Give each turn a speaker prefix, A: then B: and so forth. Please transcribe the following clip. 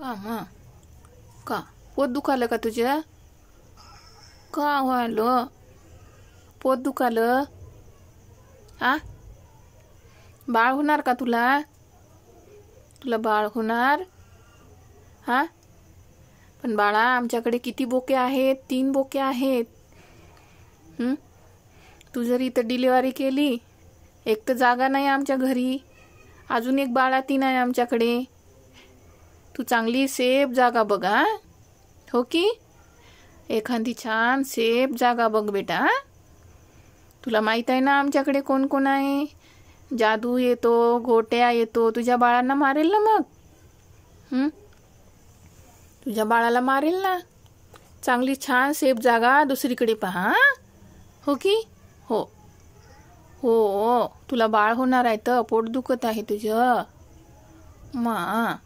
A: का मग का पोट दुखालं का तुझ्या? का व्हायलं पोट दुखालं? आ बाळ होणार का तुला? तुला बाळ होणार? हा पण बाळा, आमच्याकडे किती बोके आहेत? 3 बोके आहेत. तू जर इथं डिलिव्हरी केली, एक तर जागा नाही आमच्या घरी, अजून एक बाळाती नाही आमच्याकडे. तू चांगली सेफ जागा बघ. हा हो की? एखादी छान सेफ जागा बघ बेटा. तुला माहित आहे ना आमच्याकडे कोण कोण आहे? जादू येतो, गोट्या येतो, तुझ्या बाळांना मारेल ना मग. तुझ्या बाळाला मारेल ना. चांगली छान सेफ जागा दुसरीकडे पहा. हो की? हो हो तुला बाळ होणार आहे तर पोट दुखत आहे तुझं. मा